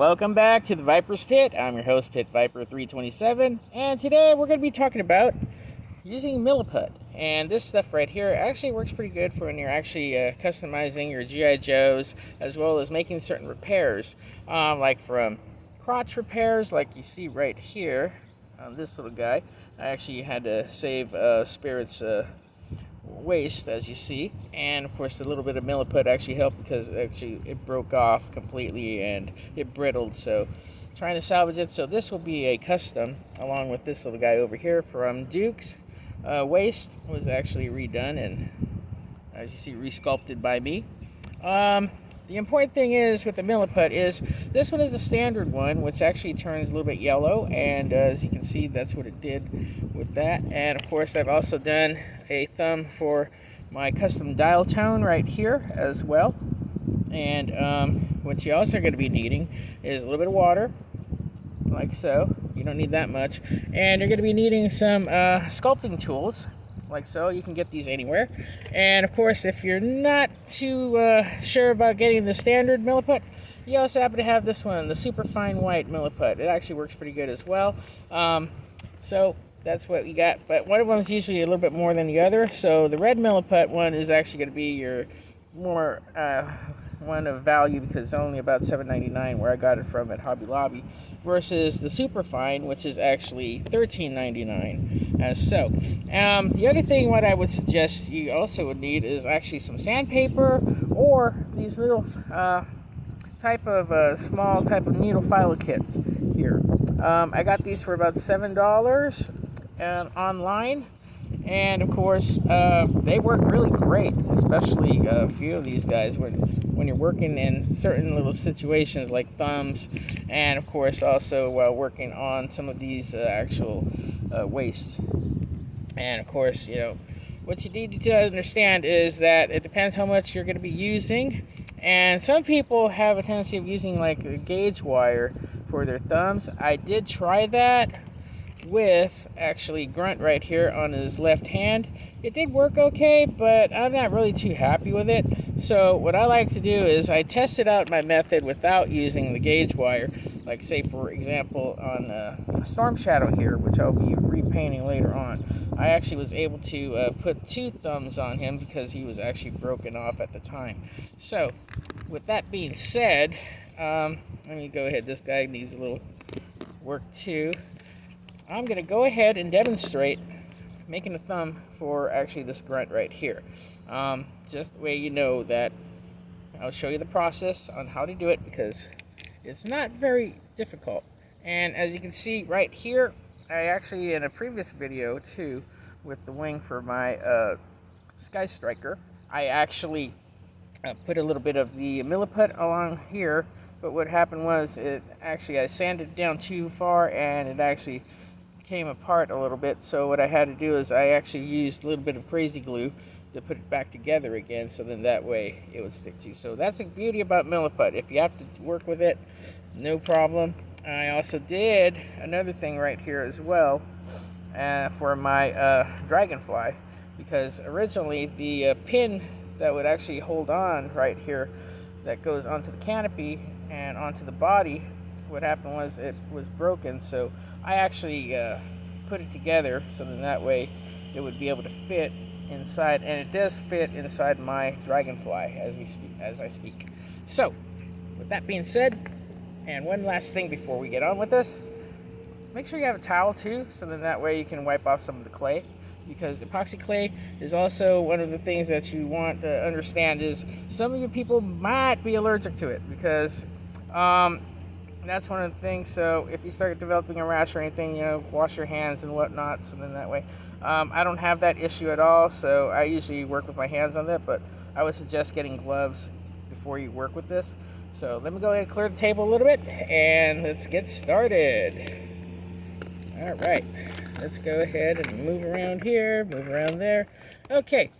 welcome back to the Viper's Pit. I'm your host, Pit Viper 327, and today we're going to be talking about using Milliput. And this stuff right here actually works pretty good for when you're actually customizing your G.I. Joes, as well as making certain repairs, like from crotch repairs, like you see right here on this little guy. I actually had to save Spirit's waste, as you see, and of course a little bit of Milliput actually helped because actually it broke off completely and it brittled, so trying to salvage it. So this will be a custom along with this little guy over here from Duke's. Waste was actually redone and, as you see, resculpted by me. The important thing is with the Milliput is this one is the standard one, which actually turns a little bit yellow, and as you can see, that's what it did with that. And of course, I've also done a thumb for my custom dial tone right here as well. And what you also are going to be needing is a little bit of water, like so. You don't need that much. And you're going to be needing some sculpting tools, like so. You can get these anywhere. And of course, if you're not too sure about getting the standard Milliput, you also happen to have this one, the super fine white Milliput. It actually works pretty good as well. So that's what we got. But one of them is usually a little bit more than the other. So the red Milliput one is actually going to be your more one of value because it's only about $7.99 where I got it from at Hobby Lobby, versus the Superfine, which is actually $13.99. So the other thing what I would suggest you also would need is actually some sandpaper or these little type of small type of needle file kits here. I got these for about $7 online. And of course, they work really great, especially a few of these guys when you're working in certain little situations like thumbs, and of course also while working on some of these actual wastes. And of course, you know, what you need to understand is that it depends how much you're going to be using, and some people have a tendency of using like a gauge wire for their thumbs. I did try that with actually Grunt right here on his left hand. It did work okay, but I'm not really too happy with it. So what I like to do is I tested out my method without using the gauge wire. Like say for example on Storm Shadow here, which I'll be repainting later on, I actually was able to put 2 thumbs on him because he was actually broken off at the time. So with that being said, let me go ahead. This guy needs a little work too. I'm going to go ahead and demonstrate making a thumb for actually this Grunt right here. Just the way you know that I'll show you the process on how to do it because it's not very difficult. And as you can see right here, I actually in a previous video too with the wing for my Sky Striker, I actually put a little bit of the Milliput along here. But what happened was I sanded it down too far and it actually came apart a little bit. So what I had to do is I actually used a little bit of crazy glue to put it back together again, so then that way it would stick to you. So that's the beauty about Milliput. If you have to work with it, no problem. I also did another thing right here as well for my Dragonfly, because originally the pin that would actually hold on right here that goes onto the canopy and onto the body, what happened was it was broken, so I actually put it together so then that way it would be able to fit inside, and it does fit inside my Dragonfly as I speak. So with that being said, and one last thing before we get on with this, make sure you have a towel too, so then that way you can wipe off some of the clay, because epoxy clay is also one of the things that you want to understand is some of you people might be allergic to it, because that's one of the things. So if you start developing a rash or anything, you know, wash your hands and whatnot, so then that way I don't have that issue at all, so I usually work with my hands on that, but I would suggest getting gloves before you work with this. So let me go ahead and clear the table a little bit and let's get started. All right, let's go ahead and move around here, move around there. Okay,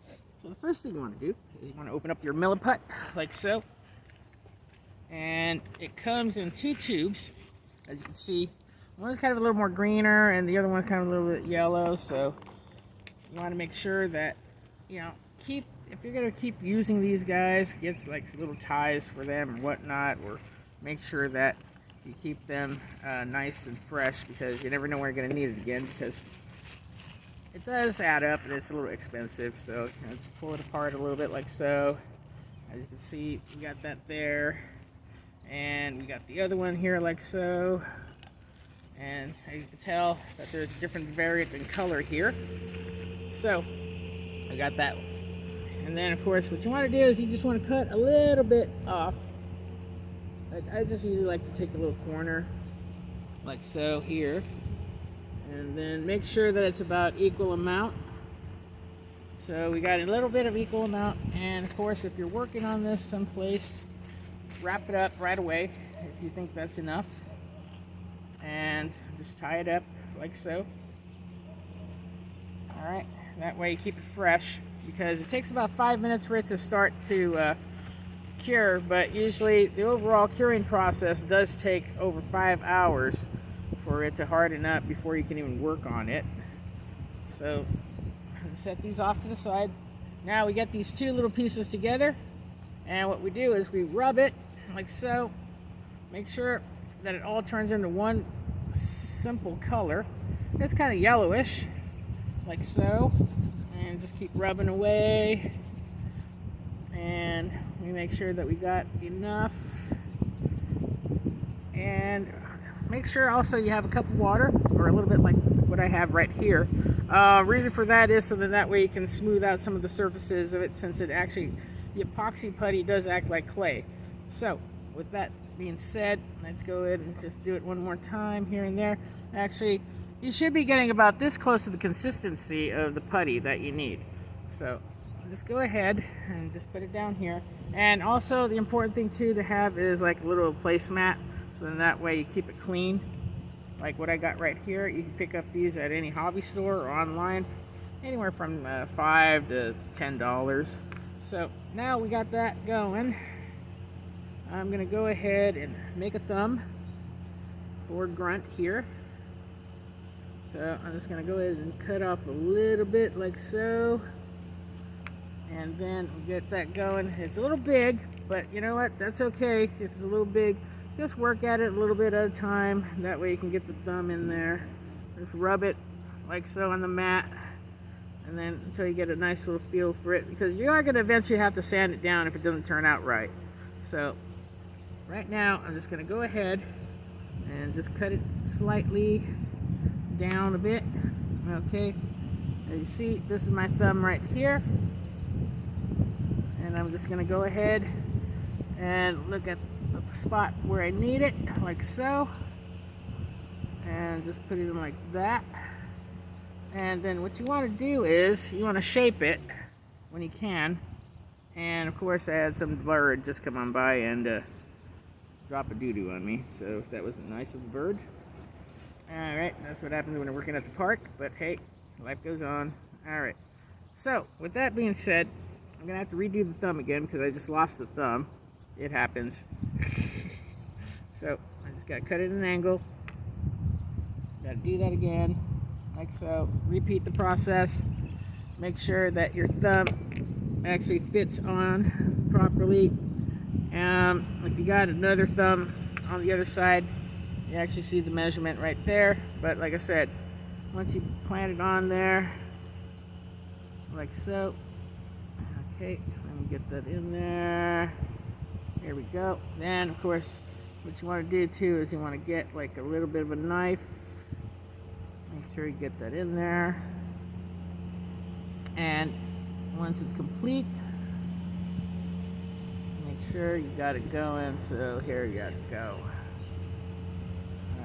so the first thing you want to do is you want to open up your Milliput like so. And it comes in 2 tubes, as you can see. One's kind of a little more greener and the other one's kind of a little bit yellow, so you want to make sure that, you know, if you're going to keep using these guys, get like little ties for them or whatnot, or make sure that you keep them nice and fresh, because you never know when you're going to need it again, because it does add up and it's a little expensive. So just pull it apart a little bit like so. As you can see, we got that there, and we got the other one here like so. And as you can tell that there's a different variant in color here. So I got that one. And then of course what you want to do is you just want to cut a little bit off. Like I just usually like to take a little corner like so here, and then make sure that it's about equal amount. So we got a little bit of equal amount, and of course if you're working on this someplace, wrap it up right away if you think that's enough, and just tie it up like so. Alright, that way you keep it fresh, because it takes about 5 minutes for it to start to cure, but usually the overall curing process does take over 5 hours for it to harden up before you can even work on it. So set these off to the side. Now we get these two little pieces together, and what we do is we rub it like so. Make sure that it all turns into one simple color. It's kind of yellowish like so, and just keep rubbing away, and we make sure that we got enough. And make sure also you have a cup of water, or a little bit like what I have right here. Reason for that is so that way you can smooth out some of the surfaces of it, since it actually, the epoxy putty does act like clay. So with that being said, let's go ahead and just do it one more time here and there. Actually, you should be getting about this close to the consistency of the putty that you need. So just go ahead and just put it down here. And also the important thing too to have is like a little placemat, so then that way you keep it clean. Like what I got right here, you can pick up these at any hobby store or online, anywhere from $5 to $10. So now we got that going, I'm gonna go ahead and make a thumb for Grunt here. So I'm just gonna go ahead and cut off a little bit like so, and then we get that going. It's a little big, but you know what, that's okay if it's a little big. Just work at it a little bit at a time. That way you can get the thumb in there. Just rub it like so on the mat, and then until you get a nice little feel for it, because you are going to eventually have to sand it down if it doesn't turn out right. So right now I'm just going to go ahead and just cut it slightly down a bit. Okay, as you see, this is my thumb right here, and I'm just going to go ahead and look at the spot where I need it like so, and just put it in like that. And then what you want to do is you want to shape it when you can. And of course I had some bird just come on by and drop a doo-doo on me, so that wasn't nice of the bird. Alright, that's what happens when we're working at the park, but hey, life goes on. Alright, so with that being said, I'm gonna have to redo the thumb again because I just lost the thumb. It happens. So I just gotta cut it at an angle. Gotta do that again, like so. Repeat the process. Make sure that your thumb actually fits on properly. If you got another thumb on the other side, you actually see the measurement right there. But like I said, once you plant it on there, like so. Okay, let me get that in there. There we go. Then, of course, what you want to do too is you want to get like a little bit of a knife. Make sure you get that in there. And once it's complete, make sure you got it going. So here you got to go.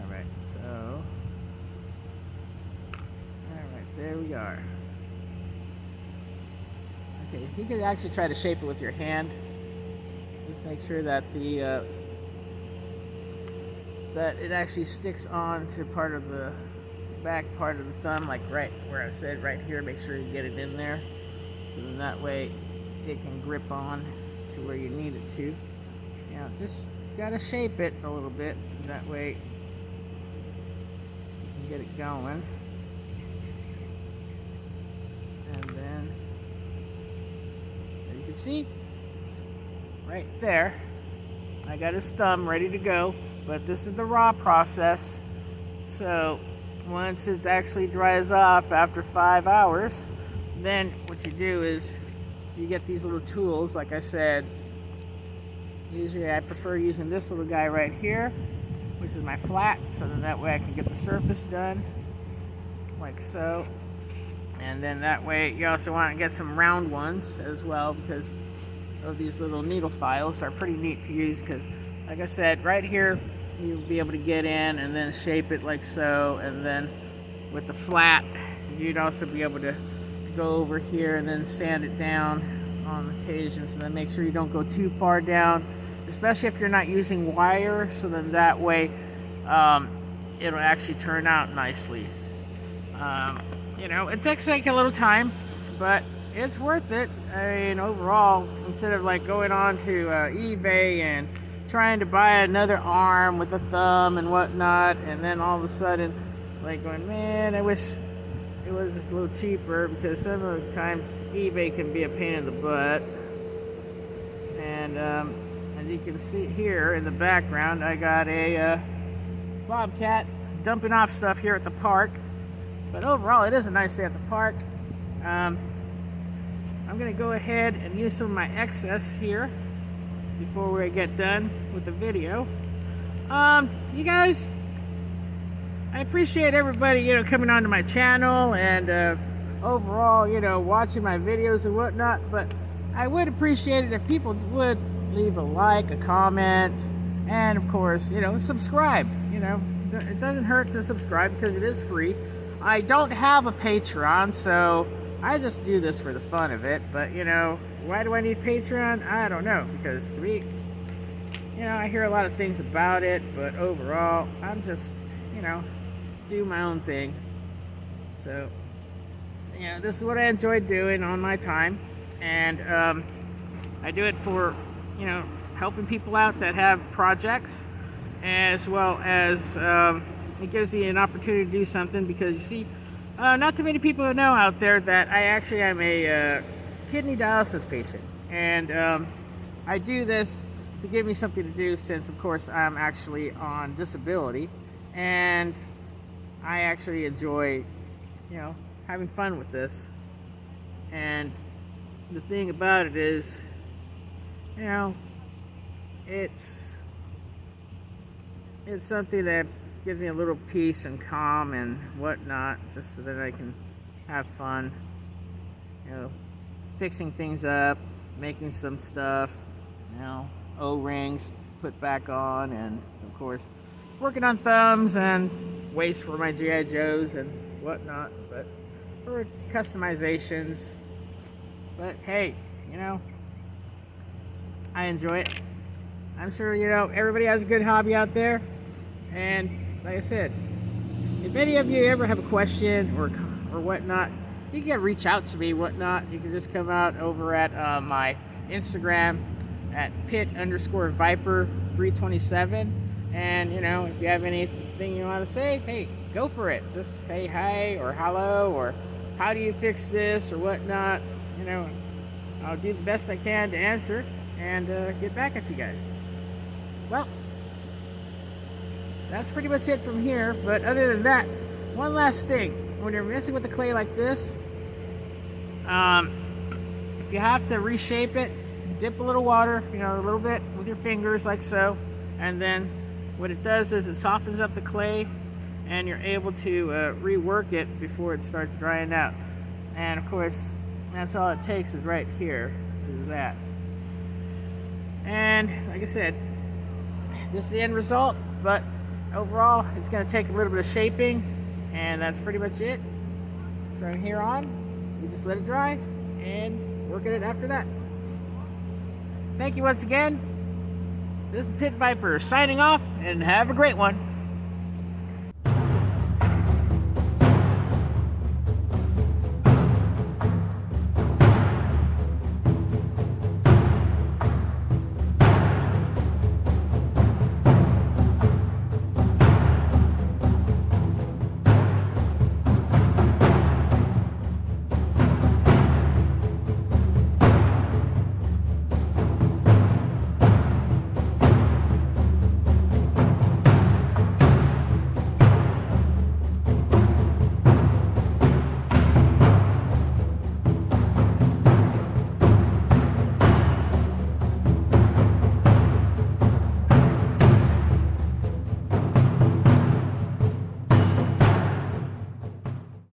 Alright, so. Alright, there we are. Okay, you can actually try to shape it with your hand. Just make sure that the that it actually sticks on to part of the back part of the thumb, like right where I said right here. Make sure you get it in there, so then that way it can grip on to where you need it to. You know, just gotta shape it a little bit, that way you can get it going. And then, as you can see right there, I got his thumb ready to go, but this is the raw process. So once it actually dries off after 5 hours, then what you do is you get these little tools. Like I said, usually I prefer using this little guy right here, which is my flat, so then that way I can get the surface done like so. And then that way you also want to get some round ones as well, because of these little needle files are pretty neat to use, because like I said, right here you'll be able to get in and then shape it like so, and then with the flat you'd also be able to go over here and then sand it down on occasions, and then make sure you don't go too far down, especially if you're not using wire, so then that way it'll actually turn out nicely. You know, it takes like a little time, but it's worth it. I mean, overall, instead of like going on to eBay and trying to buy another arm with a thumb and whatnot, and then all of a sudden like going, man, I wish it was just a little cheaper, because some of the times eBay can be a pain in the butt. And as you can see here in the background, I got a bobcat dumping off stuff here at the park. But overall, it is a nice day at the park. I'm going to go ahead and use some of my excess here before we get done with the video. You guys, I appreciate everybody, you know, coming onto my channel and overall, you know, watching my videos and whatnot. But I would appreciate it if people would leave a like, a comment, and of course, you know, subscribe. You know, it doesn't hurt to subscribe because it is free. I don't have a Patreon, so I just do this for the fun of it. But, you know, why do I need Patreon? I don't know, because to me, you know, I hear a lot of things about it, but overall, I'm just, you know, do my own thing. So, you know, this is what I enjoy doing on my time, and I do it for, you know, helping people out that have projects, as well as it gives me an opportunity to do something, because you see, not too many people know out there that I actually am a kidney dialysis patient, and I do this to give me something to do, since of course I'm actually on disability, and I actually enjoy, you know, having fun with this. And the thing about it is, you know, it's something that gives me a little peace and calm and whatnot, just so that I can have fun, you know, fixing things up, making some stuff, you know, O-rings put back on, and of course working on thumbs and waist for my G.I. Joes and whatnot, but for customizations. But hey, you know, I enjoy it. I'm sure, you know, everybody has a good hobby out there. And like I said, if any of you ever have a question or whatnot, you can reach out to me, whatnot. You can just come out over at my Instagram at pit_viper327. And, you know, if you have anything you want to say, hey, go for it. Just say hi or hello, or how do you fix this or whatnot. You know, I'll do the best I can to answer and get back at you guys. Well, that's pretty much it from here. But other than that, one last thing. When you're messing with the clay like this, if you have to reshape it, dip a little water, you know, a little bit with your fingers like so, and then what it does is it softens up the clay, and you're able to rework it before it starts drying out. And of course, that's all it takes is right here, is that. And like I said, this is the end result, but overall it's going to take a little bit of shaping, and that's pretty much it. From here on, you just let it dry and work at it after that. Thank you once again. This is Pit Viper signing off, and have a great one.